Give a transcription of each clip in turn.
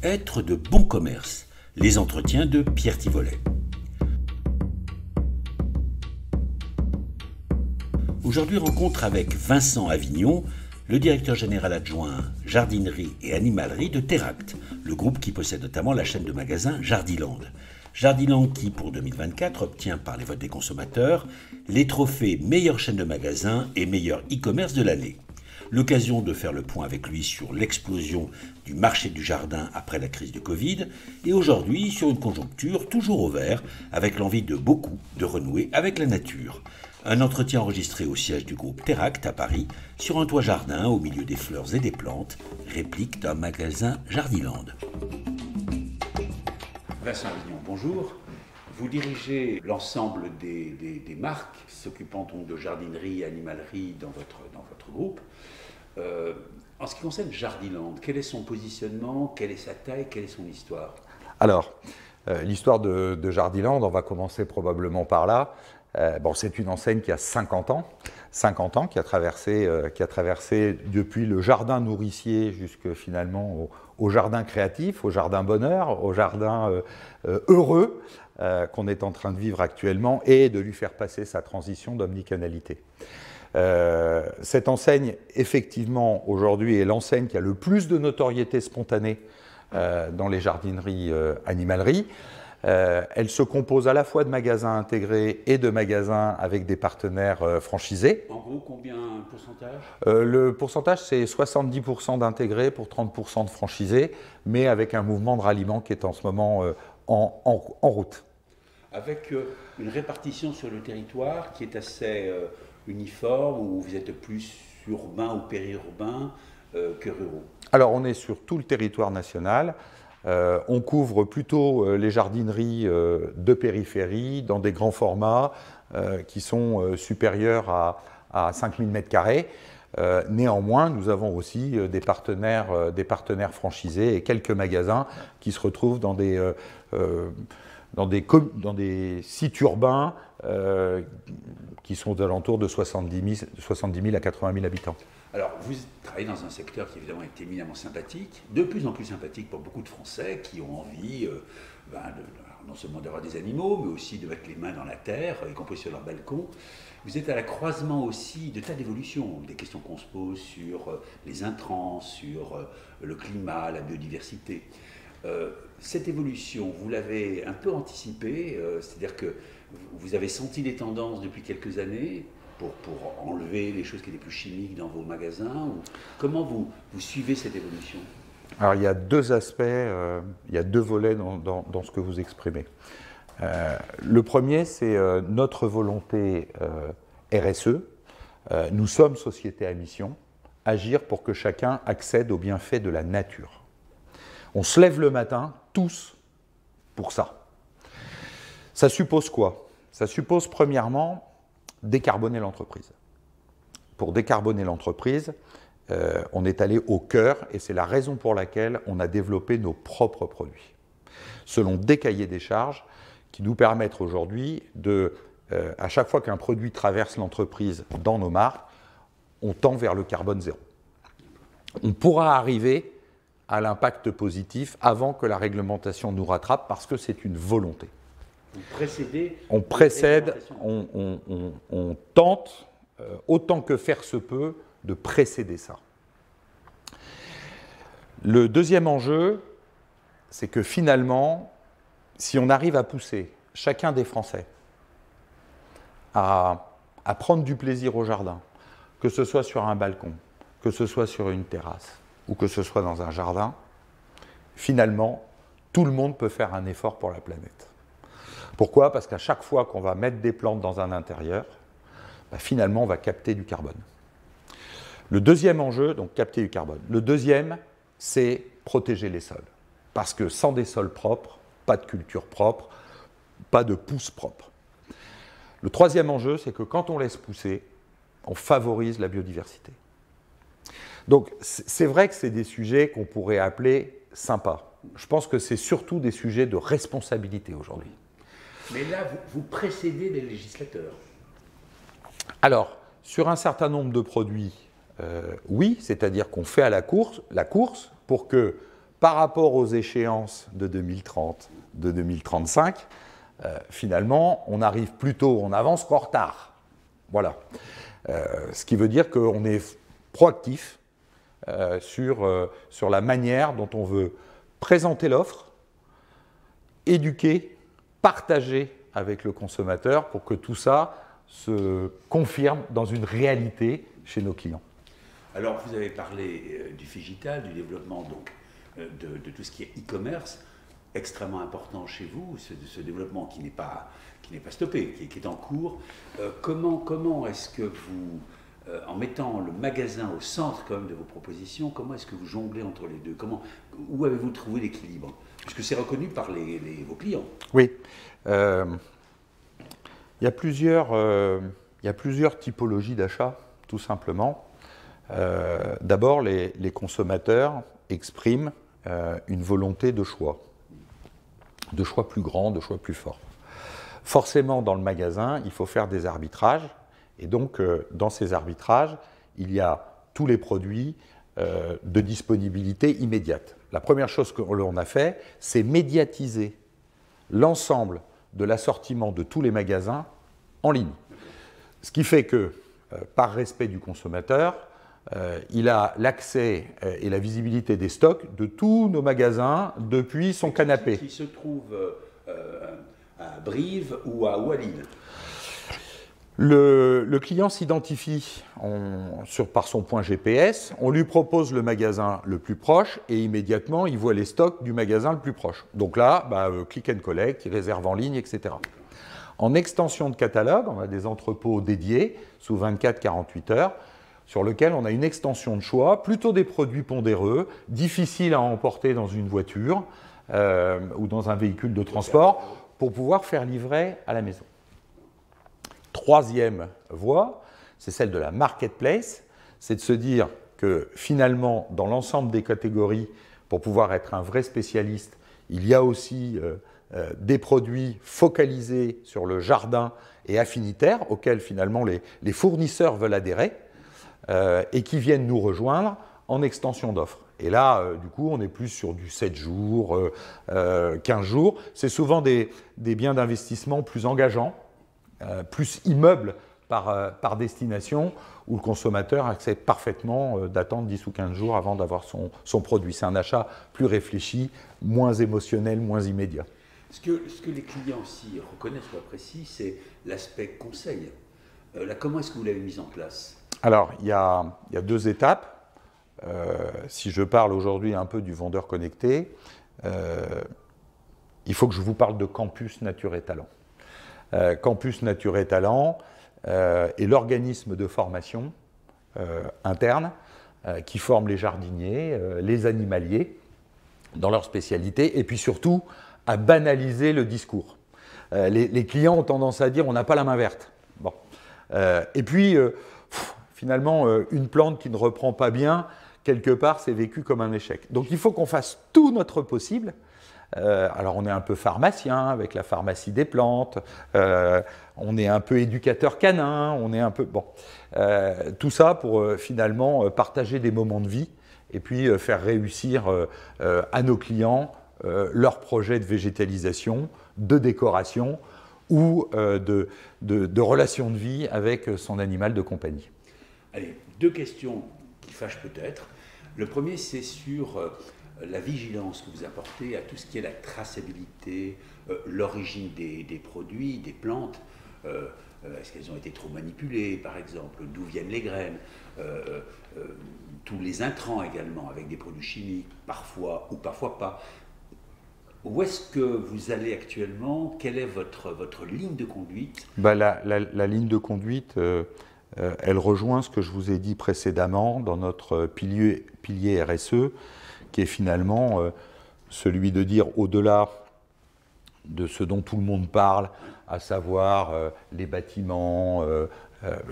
Être de bon commerce. Les entretiens de Pierre Thivolet. Aujourd'hui, rencontre avec Vincent Avignon, le directeur général adjoint jardinerie et animalerie de Teract, le groupe qui possède notamment la chaîne de magasins Jardiland. Jardiland qui, pour 2024, obtient par les votes des consommateurs les trophées meilleure chaîne de magasins et meilleur e-commerce de l'année. L'occasion de faire le point avec lui sur l'explosion du marché du jardin après la crise du Covid et aujourd'hui sur une conjoncture toujours au vert avec l'envie de beaucoup de renouer avec la nature. Un entretien enregistré au siège du groupe Teract à Paris sur un toit jardin au milieu des fleurs et des plantes, réplique d'un magasin Jardiland. Vincent Avignon, bonjour. Vous dirigez l'ensemble des marques s'occupant donc de jardinerie et animalerie dans votre groupe. En ce qui concerne Jardiland, quel est son positionnement, quelle est sa taille, quelle est son histoire? Alors, l'histoire de Jardiland, on va commencer probablement par là. C'est une enseigne qui a 50 ans, qui a traversé depuis le jardin nourricier jusque finalement au jardin créatif, au jardin bonheur, au jardin heureux qu'on est en train de vivre actuellement et de lui faire passer sa transition d'omnicanalité. Cette enseigne, effectivement, aujourd'hui, est l'enseigne qui a le plus de notoriété spontanée dans les jardineries animaleries. Elle se compose à la fois de magasins intégrés et de magasins avec des partenaires franchisés. En gros, combien de pourcentage? Le pourcentage, c'est 70% d'intégrés pour 30% de franchisés, mais avec un mouvement de ralliement qui est en ce moment en route. Avec une répartition sur le territoire qui est assez uniforme, où vous êtes plus urbain ou périurbain que ruraux? Alors, on est sur tout le territoire national. On couvre plutôt les jardineries de périphérie dans des grands formats qui sont supérieurs à 5000 m². Néanmoins, nous avons aussi des partenaires franchisés et quelques magasins qui se retrouvent dans des sites urbains qui sont d'alentour de 70 000 à 80 000 habitants. Alors, vous travaillez dans un secteur qui évidemment est éminemment sympathique, de plus en plus sympathique pour beaucoup de Français qui ont envie non seulement d'avoir des animaux, mais aussi de mettre les mains dans la terre, y compris sur leur balcon. Vous êtes à la croisement aussi de tas d'évolutions, des questions qu'on se pose sur les intrants, sur le climat, la biodiversité. Cette évolution, vous l'avez un peu anticipée, c'est-à-dire que vous avez senti les tendances depuis quelques années pour enlever les choses qui étaient plus chimiques dans vos magasins ou comment vous suivez cette évolution? Alors, il y a deux aspects, il y a deux volets dans ce que vous exprimez. Le premier, c'est notre volonté RSE. Nous sommes société à mission, agir pour que chacun accède aux bienfaits de la nature. On se lève le matin, tous, pour ça. Ça suppose quoi? Ça suppose, premièrement, décarboner l'entreprise. Pour décarboner l'entreprise, on est allé au cœur et c'est la raison pour laquelle on a développé nos propres produits, selon des cahiers des charges qui nous permettent aujourd'hui à chaque fois qu'un produit traverse l'entreprise dans nos marques, on tend vers le carbone zéro. On pourra arriver à l'impact positif avant que la réglementation nous rattrape parce que c'est une volonté. On précède, on tente, autant que faire se peut, de précéder ça. Le deuxième enjeu, c'est que finalement, si on arrive à pousser chacun des Français à prendre du plaisir au jardin, que ce soit sur un balcon, que ce soit sur une terrasse ou que ce soit dans un jardin, finalement, tout le monde peut faire un effort pour la planète. Pourquoi? Parce qu'à chaque fois qu'on va mettre des plantes dans un intérieur, finalement, on va capter du carbone. Le deuxième enjeu, donc capter du carbone. Le deuxième, c'est protéger les sols. Parce que sans des sols propres, pas de culture propre, pas de pousses propres. Le troisième enjeu, c'est que quand on laisse pousser, on favorise la biodiversité. Donc, c'est vrai que c'est des sujets qu'on pourrait appeler sympas. Je pense que c'est surtout des sujets de responsabilité aujourd'hui. Mais là, vous précédez les législateurs. Alors, sur un certain nombre de produits, oui, c'est-à-dire qu'on fait à la course pour que par rapport aux échéances de 2030, de 2035, finalement, on arrive plus tôt en avance qu'en retard. Voilà. Ce qui veut dire qu'on est proactif sur la manière dont on veut présenter l'offre, éduquer, partager avec le consommateur pour que tout ça se confirme dans une réalité chez nos clients. Alors, vous avez parlé du Figital, du développement donc, de tout ce qui est e-commerce, extrêmement important chez vous, ce développement qui n'est pas stoppé, qui est en cours. Comment est-ce que vous, en mettant le magasin au centre quand même de vos propositions, comment est-ce que vous jonglez entre les deux? Où avez-vous trouvé l'équilibre? Puisque c'est reconnu par vos clients. Oui. Il y a plusieurs typologies d'achat, tout simplement. D'abord, les consommateurs expriment une volonté de choix plus grand, de choix plus fort. Forcément, dans le magasin, il faut faire des arbitrages, et donc, dans ces arbitrages, il y a tous les produits de disponibilité immédiate. La première chose que l'on a fait, c'est médiatiser l'ensemble de l'assortiment de tous les magasins en ligne. Ce qui fait que, par respect du consommateur, il a l'accès et la visibilité des stocks de tous nos magasins depuis son canapé. Qui se trouve à Brive ou à Lille. Le client s'identifie par son point GPS, on lui propose le magasin le plus proche et immédiatement il voit les stocks du magasin le plus proche. Donc là, click and collect, il réserve en ligne, etc. En extension de catalogue, on a des entrepôts dédiés sous 24-48 heures sur lesquels on a une extension de choix, plutôt des produits pondéreux, difficiles à emporter dans une voiture ou dans un véhicule de transport pour pouvoir faire livrer à la maison. Troisième voie, c'est celle de la marketplace, c'est de se dire que finalement, dans l'ensemble des catégories, pour pouvoir être un vrai spécialiste, il y a aussi des produits focalisés sur le jardin et affinitaires, auxquels finalement les fournisseurs veulent adhérer, et qui viennent nous rejoindre en extension d'offres. Et là, du coup, on est plus sur du 7 jours, 15 jours. C'est souvent des biens d'investissement plus engageants, plus immeubles par destination, où le consommateur accepte parfaitement d'attendre 10 ou 15 jours avant d'avoir son produit. C'est un achat plus réfléchi, moins émotionnel, moins immédiat. Ce que les clients aussi reconnaissent ou apprécient, c'est l'aspect conseil. Comment est-ce que vous l'avez mis en place? Alors, il y a deux étapes. Si je parle aujourd'hui un peu du vendeur connecté, il faut que je vous parle de Campus Nature et Talent. Campus Nature et Talent est l'organisme de formation interne qui forme les jardiniers, les animaliers dans leur spécialité, et puis surtout à banaliser le discours. Les clients ont tendance à dire on n'a pas la main verte. Bon. Et puis, finalement, une plante qui ne reprend pas bien, quelque part, c'est vécu comme un échec. Donc il faut qu'on fasse tout notre possible. Alors on est un peu pharmacien avec la pharmacie des plantes, on est un peu éducateur canin, on est un peu... Bon, tout ça pour finalement partager des moments de vie et puis faire réussir à nos clients leurs projets de végétalisation, de décoration ou de relation de vie avec son animal de compagnie. Allez, deux questions qui fâchent peut-être. Le premier, c'est sur la vigilance que vous apportez à tout ce qui est la traçabilité, l'origine des produits, des plantes. Est-ce qu'elles ont été trop manipulées, par exemple? D'où viennent les graines? Tous les intrants également, avec des produits chimiques, parfois ou parfois pas. Où est-ce que vous allez actuellement? Quelle est votre ligne de conduite? La ligne de conduite, elle rejoint ce que je vous ai dit précédemment dans notre pilier RSE, qui est finalement celui de dire au-delà de ce dont tout le monde parle, à savoir les bâtiments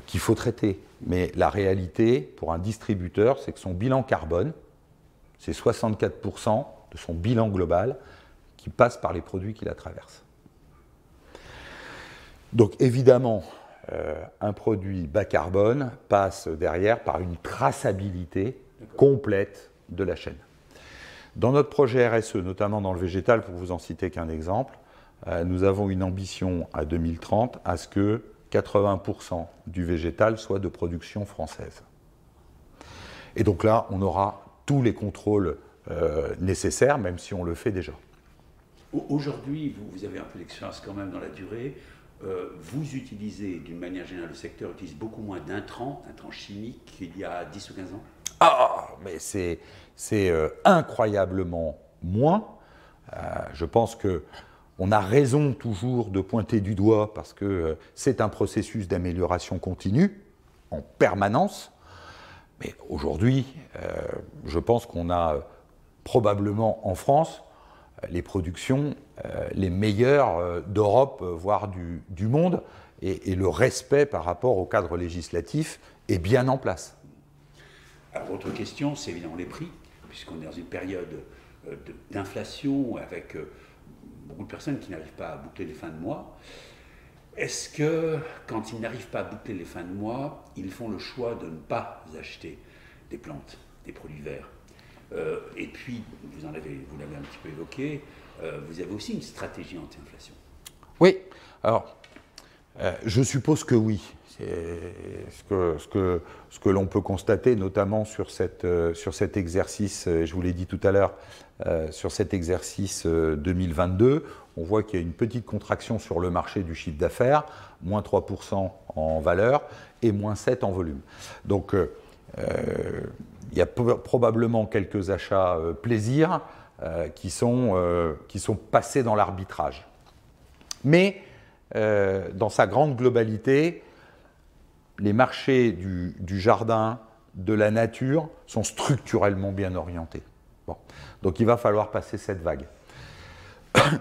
qu'il faut traiter. Mais la réalité, pour un distributeur, c'est que son bilan carbone, c'est 64% de son bilan global qui passe par les produits qui la traversent. Donc évidemment, un produit bas carbone passe derrière par une traçabilité complète de la chaîne. Dans notre projet RSE, notamment dans le végétal, pour vous en citer qu'un exemple, nous avons une ambition à 2030 à ce que 80% du végétal soit de production française. Et donc là, on aura tous les contrôles nécessaires, même si on le fait déjà. Aujourd'hui, vous avez un peu d'expérience quand même dans la durée. Vous utilisez, d'une manière générale, le secteur utilise beaucoup moins d'intrants chimiques qu'il y a 10 ou 15 ans? Ah, mais c'est incroyablement moins. Je pense qu'on a raison toujours de pointer du doigt parce que c'est un processus d'amélioration continue, en permanence. Mais aujourd'hui, je pense qu'on a probablement en France les productions les meilleures d'Europe, voire du monde, et le respect par rapport au cadre législatif est bien en place. Alors, autre question, c'est évidemment les prix, puisqu'on est dans une période d'inflation avec beaucoup de personnes qui n'arrivent pas à boucler les fins de mois. Est-ce que, quand ils n'arrivent pas à boucler les fins de mois, ils font le choix de ne pas acheter des plantes, des produits verts? Et puis, vous l'avez un petit peu évoqué, vous avez aussi une stratégie anti-inflation. Oui, alors, je suppose que oui. C'est ce que l'on peut constater, notamment sur cet exercice, je vous l'ai dit tout à l'heure, sur cet exercice 2022, on voit qu'il y a une petite contraction sur le marché du chiffre d'affaires, moins 3% en valeur et moins 7% en volume. Donc, il y a probablement quelques achats plaisir qui sont passés dans l'arbitrage. Mais, dans sa grande globalité, les marchés du jardin, de la nature, sont structurellement bien orientés. Bon. Donc il va falloir passer cette vague.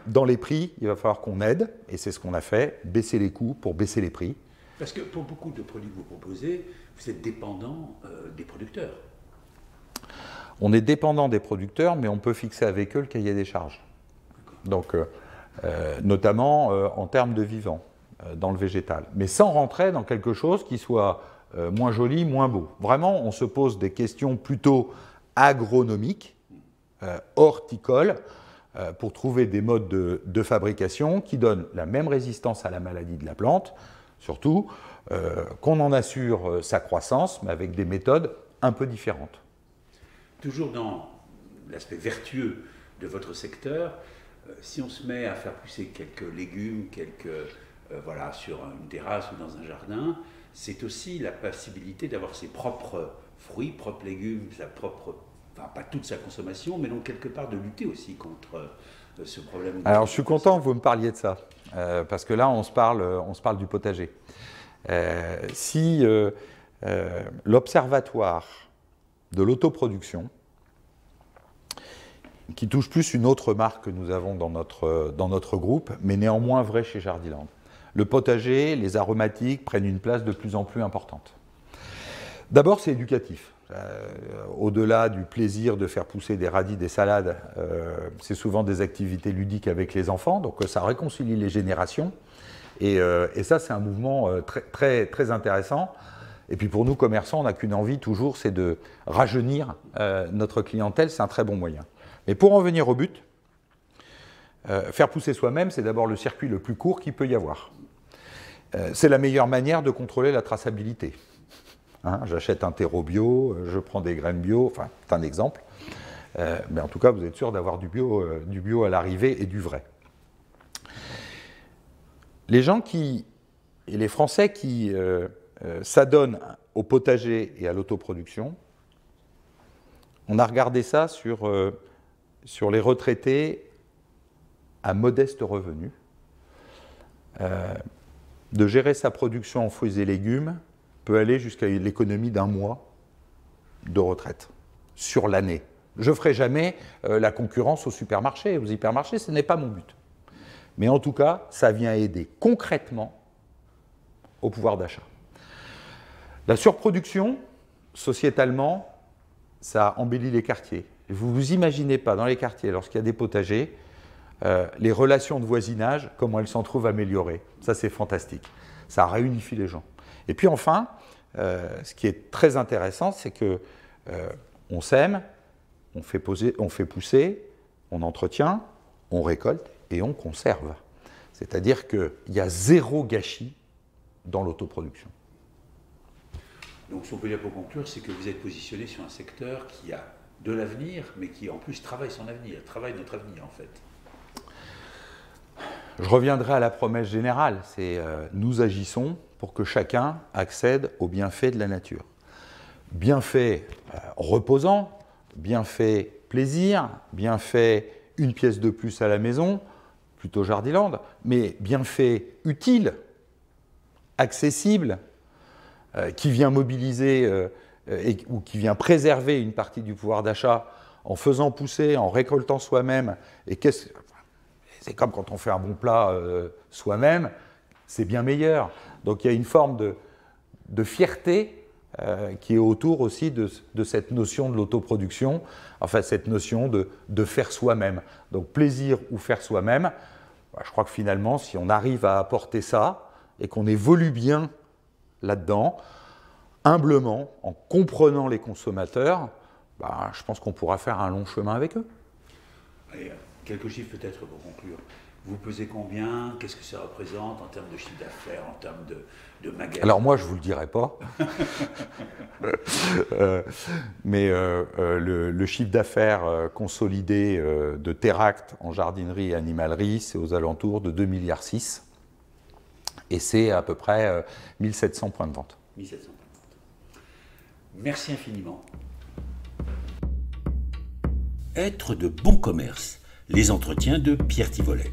Dans les prix, il va falloir qu'on aide, et c'est ce qu'on a fait, baisser les coûts pour baisser les prix. Parce que pour beaucoup de produits que vous proposez, vous êtes dépendant des producteurs. On est dépendant des producteurs, mais on peut fixer avec eux le cahier des charges. Donc, notamment en termes de vivants, dans le végétal. Mais sans rentrer dans quelque chose qui soit moins joli, moins beau. Vraiment, on se pose des questions plutôt agronomiques, horticoles, pour trouver des modes de fabrication qui donnent la même résistance à la maladie de la plante, surtout qu'on en assure sa croissance, mais avec des méthodes un peu différentes. Toujours dans l'aspect vertueux de votre secteur, si on se met à faire pousser quelques légumes, voilà, sur une terrasse ou dans un jardin, c'est aussi la possibilité d'avoir ses propres fruits, propres légumes, sa propre, enfin pas toute sa consommation, mais donc quelque part de lutter aussi contre ce problème. Alors je suis content que vous me parliez de ça, parce que là on se parle du potager. Si l'observatoire de l'autoproduction, qui touche plus une autre marque que nous avons dans notre groupe, mais néanmoins vrai chez Jardiland. Le potager, les aromatiques prennent une place de plus en plus importante. D'abord, c'est éducatif. Au-delà du plaisir de faire pousser des radis, des salades, c'est souvent des activités ludiques avec les enfants, donc ça réconcilie les générations. Et ça, c'est un mouvement très intéressant. Et puis pour nous, commerçants, on n'a qu'une envie toujours, c'est de rajeunir notre clientèle, c'est un très bon moyen. Mais pour en venir au but, faire pousser soi-même, c'est d'abord le circuit le plus court qu'il peut y avoir. C'est la meilleure manière de contrôler la traçabilité. Hein, j'achète un terreau bio, je prends des graines bio, enfin, c'est un exemple. Mais en tout cas, vous êtes sûr d'avoir du bio à l'arrivée et du vrai. Les gens et les Français qui s'adonnent au potager et à l'autoproduction, on a regardé ça sur les retraités à modeste revenu. De gérer sa production en fruits et légumes peut aller jusqu'à l'économie d'un mois de retraite sur l'année. Je ne ferai jamais la concurrence aux supermarchés, aux hypermarchés, ce n'est pas mon but. Mais en tout cas, ça vient aider concrètement au pouvoir d'achat. La surproduction, sociétalement, ça embellit les quartiers. Vous ne vous imaginez pas, dans les quartiers, lorsqu'il y a des potagers, les relations de voisinage, comment elles s'en trouvent améliorées. Ça, c'est fantastique. Ça réunifie les gens. Et puis enfin, ce qui est très intéressant, c'est qu'on s'aime, on fait pousser, on entretient, on récolte et on conserve. C'est-à-dire qu'il y a zéro gâchis dans l'autoproduction. Donc ce qu'on peut dire pour conclure, c'est que vous êtes positionné sur un secteur qui a de l'avenir, mais qui en plus travaille son avenir, travaille notre avenir en fait. Je reviendrai à la promesse générale, c'est nous agissons pour que chacun accède aux bienfaits de la nature. Bienfaits reposants, bienfaits plaisir, bienfaits une pièce de plus à la maison, plutôt Jardiland, mais bienfaits utiles, accessibles, qui vient mobiliser ou qui vient préserver une partie du pouvoir d'achat en faisant pousser, en récoltant soi-même. Et c'est comme quand on fait un bon plat soi-même, c'est bien meilleur. Donc il y a une forme de fierté qui est autour aussi de cette notion de l'autoproduction, enfin cette notion de faire soi-même. Donc plaisir ou faire soi-même, je crois que finalement, si on arrive à apporter ça et qu'on évolue bien là-dedans, humblement, en comprenant les consommateurs, je pense qu'on pourra faire un long chemin avec eux. Allez, quelques chiffres peut-être pour conclure. Vous pesez combien? Qu'est-ce que ça représente en termes de chiffre d'affaires, en termes de magasins? Alors moi, je ne vous le dirai pas. Mais le chiffre d'affaires consolidé de Teract en jardinerie et animalerie, c'est aux alentours de 2,6 milliards. Et c'est à peu près 1700 points de vente. 1700 points de vente. Merci infiniment. Être de bon commerce. Les entretiens de Pierre Thivolet.